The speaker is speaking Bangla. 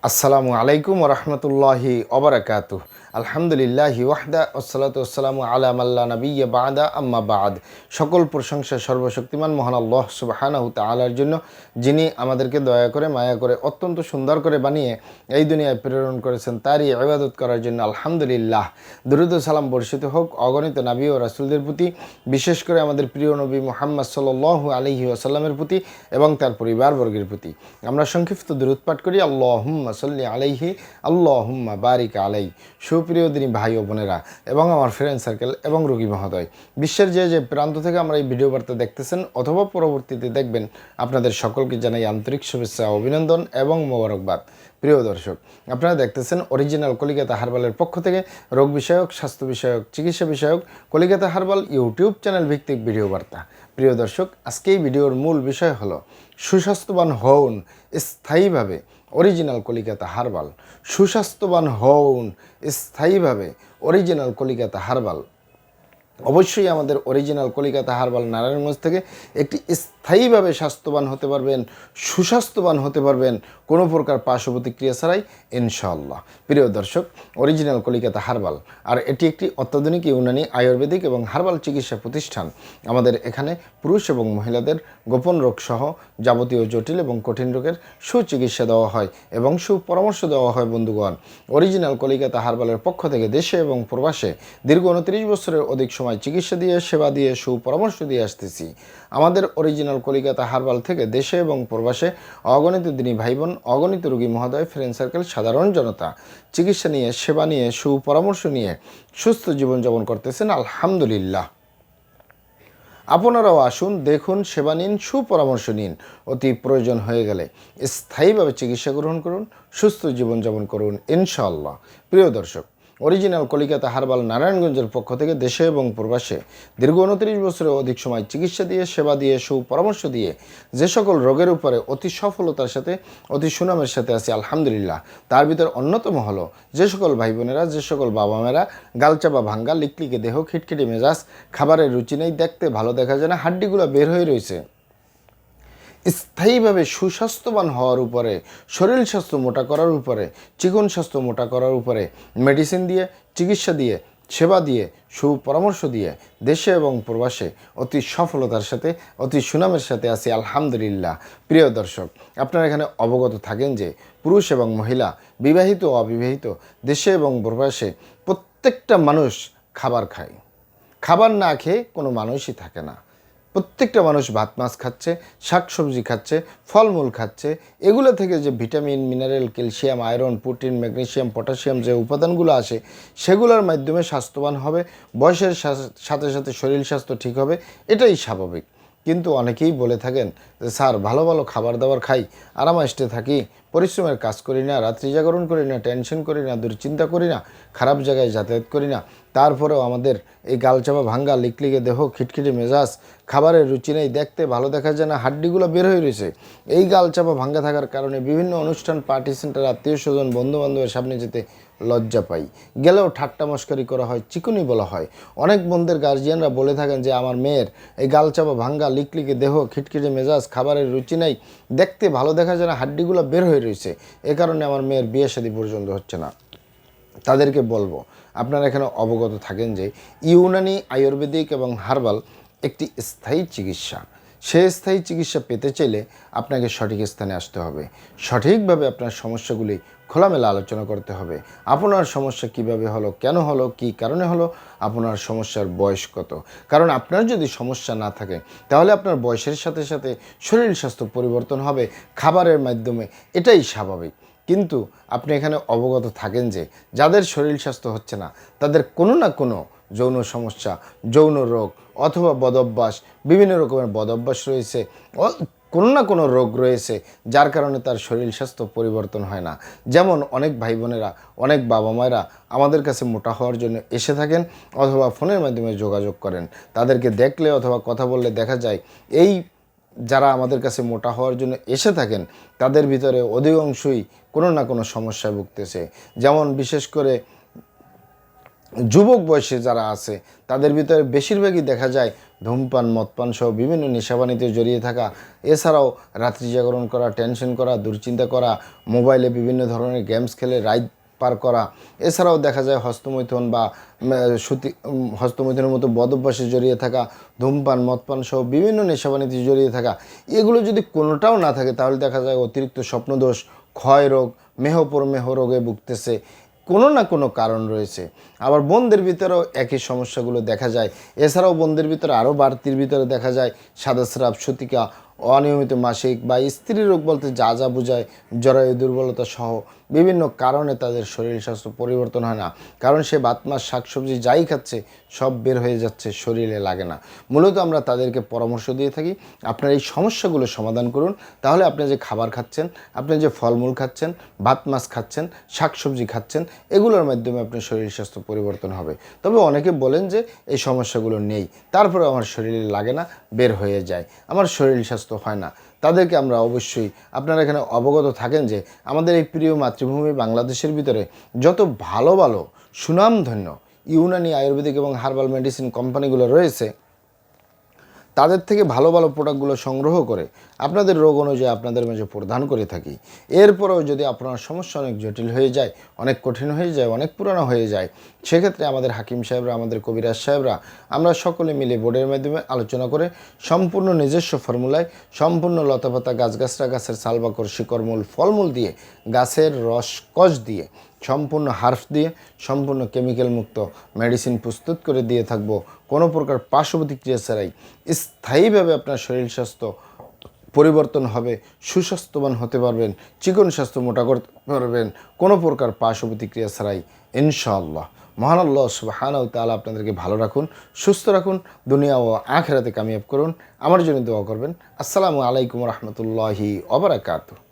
আসসালামু আলাইকুম ওরহমতুল্লাহি ওবরাকাতুহ। আলহামদুলিল্লাহি ওয়াহদা ওয়াসসালাতু ওয়াসসালামু আলা মাল্লা নাবিয়্যা বা'দা আম্মা বা'দ। সকল প্রশংসা সর্বশক্তিমান মহান আল্লাহ সুবহানাহু তাআলার জন্য, যিনি আমাদেরকে দয়া করে মায়া করে অত্যন্ত সুন্দর করে বানিয়ে এই দুনিয়ায় প্রেরণ করেছেন, তারই ইবাদত করার জন্য আলহামদুলিল্লাহ। দরুদ ও সালাম বর্ষিত হোক অগণিত নবী ও রাসূলদের প্রতি, বিশেষ করে আমাদের প্রিয় নবী মুহাম্মদ সাল্লাল্লাহু আলাইহি ওয়াসাল্লামের প্রতি এবং তার পরিবারবর্গের প্রতি। আমরা সংক্ষিপ্ত দরুদ পাঠ করি, আল্লাহুম্মা সাল্লি আলাইহি আল্লাহুম্মা বারিক আলাই। সুপ্রিয় দিনী ভাই ও বোনেরা এবং আমার ফ্রেন্ড সার্কেল এবং রোগী মহোদয়, বিশ্বের যে যে প্রান্ত থেকে আমরা এই ভিডিও বার্তা দেখতেছেন অথবা পরবর্তীতে দেখবেন, আপনাদের সকলকে জানাই আন্তরিক শুভেচ্ছা, অভিনন্দন এবং মোবারকবাদ। প্রিয় দর্শক, আপনারা দেখতেছেন অরিজিনাল কলিকাতা হার্বালের পক্ষ থেকে রোগ বিষয়ক, স্বাস্থ্য বিষয়ক, চিকিৎসা বিষয়ক কলিকাতা হার্বাল ইউটিউব চ্যানেল ভিত্তিক ভিডিও বার্তা। প্রিয় দর্শক, আজকে এই ভিডিওর মূল বিষয় হলো সুস্বাস্থ্যবান হন স্থায়ীভাবে অরিজিনাল কলিকাতা হার্বাল। সুস্বাস্থ্যবান হন স্থায়ীভাবে অরিজিনাল কলিকাতা হার্বাল। অবশ্যই আমাদের অরিজিনাল কলিকাতা হার্বাল নারায়ণগঞ্জ থেকে একটি স্থায়ীভাবে স্বাস্থ্যবান হতে পারবেন, সুস্বাস্থ্যবান হতে পারবেন, কোনো প্রকার পার্শ্ব প্রতিক্রিয়া ছাড়াই ইনশাআল্লাহ। প্রিয় দর্শক, অরিজিনাল কলিকাতা হার্বাল আর এটি একটি অত্যাধুনিক ইউনানি আয়ুর্বেদিক এবং হার্বাল চিকিৎসা প্রতিষ্ঠান। আমাদের এখানে পুরুষ এবং মহিলাদের গোপন রোগ সহ যাবতীয় জটিল এবং কঠিন রোগের সুচিকিৎসা দেওয়া হয় এবং সুপরামর্শ দেওয়া হয়। বন্ধুগণ, অরিজিনাল কলিকাতা হার্বালের পক্ষ থেকে দেশে এবং প্রবাসে দীর্ঘ 29 বছরের অধিক সময় চিকিৎসা দিয়ে, সেবা দিয়ে, সুপরামর্শ দিয়ে আসতেছি। আমাদের অরিজিনাল কলিকাতা হার্বাল থেকে দেশে এবং প্রবাসে অগণিত দিনী ভাই বোন, অগণিত রোগী মহোদয়, ফ্রেন্ড সার্কেল, সাধারণ জনতা চিকিৎসা নিয়ে, সেবা নিয়ে, সুপরামর্শ নিয়ে সুস্থ জীবনযাপন করতেছেন আলহামদুলিল্লাহ। আপনারাও আসুন, দেখুন, সেবা নিন, সুপরামর্শ নিন। অতি প্রয়োজন হয়ে গেলে স্থায়ীভাবে চিকিৎসা গ্রহণ করুন, সুস্থ জীবনযাপন করুন ইনশাআল্লাহ। প্রিয় দর্শক, অরিজিনাল কলিকাতা হার্বাল নারায়ণগঞ্জের পক্ষ থেকে দেশে এবং প্রবাসে দীর্ঘ 29 বছরের অধিক সময় চিকিৎসা দিয়ে, সেবা দিয়ে, সুপরামর্শ দিয়ে যে সকল রোগের উপরে অতি সফলতার সাথে, অতি সুনামের সাথে আছে আলহামদুলিল্লাহ, তার ভিতর অন্যতম হলো যে সকল ভাই বোনেরা, যে সকল বাবা মায়েরা গালচাপা ভাঙ্গা, লিকলিকে দেহ, খিটখিটে মেজাজ, খাবারের রুচি নেই, দেখতে ভালো দেখা যায় না, হাড্ডিগুলো বের হয়ে রয়েছে, স্থায়ীভাবে সুস্বাস্থ্যবান হওয়ার উপরে, শরীর স্বাস্থ্য মোটা করার উপরে, চিকন স্বাস্থ্য মোটা করার উপরে মেডিসিন দিয়ে, চিকিৎসা দিয়ে, সেবা দিয়ে, সুপরামর্শ দিয়ে দেশে এবং প্রবাসে অতি সফলতার সাথে, অতি সুনামের সাথে আছি আলহামদুলিল্লাহ। প্রিয় দর্শক, আপনারা এখানে অবগত থাকেন যে পুরুষ এবং মহিলা, বিবাহিত ও অবিবাহিত, দেশে এবং প্রবাসে প্রত্যেকটা মানুষ খাবার খায়। খাবার না খেয়ে কোনো মানুষই থাকে না। প্রত্যেকটা মানুষ ভাত মাছ খাচ্ছে, শাকসবজি খাচ্ছে, ফলমূল খাচ্ছে। এগুলো থেকে যে vitamin, mineral, calcium, iron, protein, magnesium, potassium যে উপাদানগুলো আসে, সেগুলোর মাধ্যমে স্বাস্থ্যবান হবে, বয়সের সাথে সাথে শরীর স্বাস্থ্য ঠিক হবে, এটাই স্বাভাবিক। কিন্তু অনেকেই বলে থাকেন যে স্যার, ভালো ভালো খাবার দাবার খাই, আরামাইস্টে থাকি, পরিশ্রমের কাজ করি না, রাত্রি জাগরণ করি না, টেনশন করি না, দুশ্চিন্তা করি না, খারাপ জায়গায় যাতায়াত করি না, তারপরেও আমাদের এই গালচাপা ভাঙ্গা, লিকলিকে দেহ, খিটখিটে মেজাজ, খাবারের রুচি নেই, দেখতে ভালো দেখা যায় না, হাড্ডিগুলো বের হয়ে রয়েছে। এই গালচাপা ভাঙ্গা থাকার কারণে বিভিন্ন অনুষ্ঠান, পার্টি সেন্টার, আত্মীয় স্বজন, বন্ধুবান্ধবের সামনে যেতে লজ্জা পাই, গেলেও ঠাট্টা মস্করি করা হয়, চিকুনি বলা হয়। অনেক বোনদের গার্জিয়ানরা বলে থাকেন যে আমার মেয়ের এই গালচাপা ভাঙ্গা, লিকলিকে দেহ, খিটখিটে মেজাজ, খাবারের রুচি নেই, দেখতে ভালো দেখা যায় না, হাড্ডিগুলো বের হয়ে রয়েছে, এ কারণে আমার মেয়ের বিয়ে শাদী পর্যন্ত হচ্ছে না। তাদেরকে বলবো, আপনারা এখানে অবগত থাকেন যে ইউনানি আয়ুর্বেদিক এবং হার্বাল একটি স্থায়ী চিকিৎসা। সে স্থায়ী চিকিৎসা পেতে চাইলে আপনাকে সঠিক স্থানে আসতে হবে, সঠিকভাবে আপনার সমস্যাগুলি খোলামেলা আলোচনা করতে হবে। আপনার সমস্যা কিভাবে হলো, কেন হলো, কী কারণে হলো, আপনার সমস্যার বয়স কত। কারণ আপনার যদি সমস্যা না থাকে তাহলে আপনার বয়সের সাথে সাথে শরীর স্বাস্থ্য পরিবর্তন হবে খাবারের মাধ্যমে, এটাই স্বাভাবিক। কিন্তু আপনি এখানে অবগত থাকেন যে যাদের শরীর স্বাস্থ্য হচ্ছে না, তাদের কোনো না কোনো যৌন সমস্যা, যৌন রোগ অথবা বদঅভ্যাস, বিভিন্ন রকমের বদঅভ্যাস রয়েছে, কোনো না কোনো রোগ রয়েছে, যার কারণে তার শরীর স্বাস্থ্য পরিবর্তন হয় না। যেমন অনেক ভাই বোনেরা, অনেক বাবা মায়েরা আমাদের কাছে মোটা হওয়ার জন্য এসে থাকেন অথবা ফোনের মাধ্যমে যোগাযোগ করেন। তাদেরকে দেখলে অথবা কথা বললে দেখা যায় এই যারা আমাদের কাছে মোটা হওয়ার জন্য এসে থাকেন তাদের ভিতরে অধিকাংশই কোনো না কোনো সমস্যায় ভুগতেছে। যেমন বিশেষ করে যুবক বয়সে যারা আছে তাদের ভিতরে বেশিরভাগই দেখা যায় ধূমপান মদপান সহ বিভিন্ন নেশাবানিতে জড়িয়ে থাকা, এছাড়াও রাত্রি জাগরণ করা, টেনশন করা, দুশ্চিন্তা করা, মোবাইলে বিভিন্ন ধরনের গেমস খেলে রাত পার করা, এছাড়াও দেখা যায় হস্তমৈথুন বা হস্তমৈথুনের মতো বদ অভ্যাসে জড়িয়ে থাকা, ধূমপান মদপান সহ বিভিন্ন নেশাবানিতে জড়িয়ে থাকা, এগুলো যদি কোনোটাও না থাকে তাহলে দেখা যায় অতিরিক্ত স্বপ্নদোষ, ক্ষয় রোগ, মেহপ্রমেহ রোগে ভুগতেছে, কোনো না কোনো কারণ রয়েছে। আবার বোনদের ভিতরেও একই সমস্যাগুলো দেখা যায়। এছাড়াও বোনদের ভিতরে আরও বাড়তির ভিতরে দেখা যায় সাদাস্রাব, সতিকা, অনিয়মিত মাসিক বা স্ত্রী রোগ বলতে যা যা বোঝায়, জরায়ু দুর্বলতা সহ বিভিন্ন কারণে তাদের শরীর স্বাস্থ্য পরিবর্তন হয় না। কারণ সে ভাত মাছ শাকসবজি যাই খাচ্ছে সব বের হয়ে যাচ্ছে, শরীরে লাগে না। মূলত আমরা তাদেরকে পরামর্শ দিয়ে থাকি আপনার এই সমস্যাগুলো সমাধান করুন, তাহলে আপনি যে খাবার খাচ্ছেন, আপনি যে ফলমূল খাচ্ছেন, ভাত মাছ খাচ্ছেন, শাকসবজি খাচ্ছেন, এগুলোর মাধ্যমে আপনার শরীর স্বাস্থ্য পরিবর্তন হবে। তবে অনেকে বলেন যে এই সমস্যাগুলো নেই, তারপরে আমার শরীরে লাগে না, বের হয়ে যায়, আমার শরীর স্বাস্থ্য হয় না। তাদেরকে আমরা অবশ্যই, আপনারা এখানে অবগত থাকেন যে আমাদের এই প্রিয় মাতৃভূমি বাংলাদেশের ভিতরে যত ভালো ভালো সুনামধন্য ইউনানি আয়ুর্বেদিক এবং হার্বাল মেডিসিন কোম্পানিগুলো রয়েছে, তাদের থেকে ভালো ভালো প্রোডাক্টগুলো সংগ্রহ করে আপনাদের রোগ অনুযায়ী আপনাদের মাঝে প্রদান করে থাকি। এরপরেও যদি আপনার সমস্যা অনেক জটিল হয়ে যায়, অনেক কঠিন হয়ে যায়, অনেক পুরানো হয়ে যায়, সেক্ষেত্রে আমাদের হাকিম সাহেবরা, আমাদের কবিরাজ সাহেবরা, আমরা সকলে মিলে বোর্ডের মাধ্যমে আলোচনা করে সম্পূর্ণ নিজস্ব ফর্মুলায়, সম্পূর্ণ লতাপাতা, গাছগাছরা, গাছের ছালবাকর, শিকড়মূল, ফলমূল দিয়ে, গাছের রস কষ দিয়ে, সম্পূর্ণ হার্ফ দিয়ে, সম্পূর্ণ কেমিক্যাল মুক্ত মেডিসিন প্রস্তুত করে দিয়ে থাকবো, কোনো প্রকার পার্শ্ব প্রতিক্রিয়া ছাড়াই। স্থায়ীভাবে আপনার শরীর স্বাস্থ্য পরিবর্তন হবে, সুস্বাস্থ্যবান হতে পারবেন, চিকন স্বাস্থ্য মোটা করতে পারবেন, কোনো প্রকার পার্শ্ব প্রতিক্রিয়া ছাড়াই ইনশাআল্লাহ। মহান আল্লাহ সুবহানাহু ওয়া তাআলা আপনাদেরকে ভালো রাখুন, সুস্থ রাখুন, দুনিয়া ও আখিরাতে কামিয়াব করুন। আমার জন্য দোয়া করবেন। আসসালামু আলাইকুম রহমতুল্লাহি ওয়া বারাকাতুহু।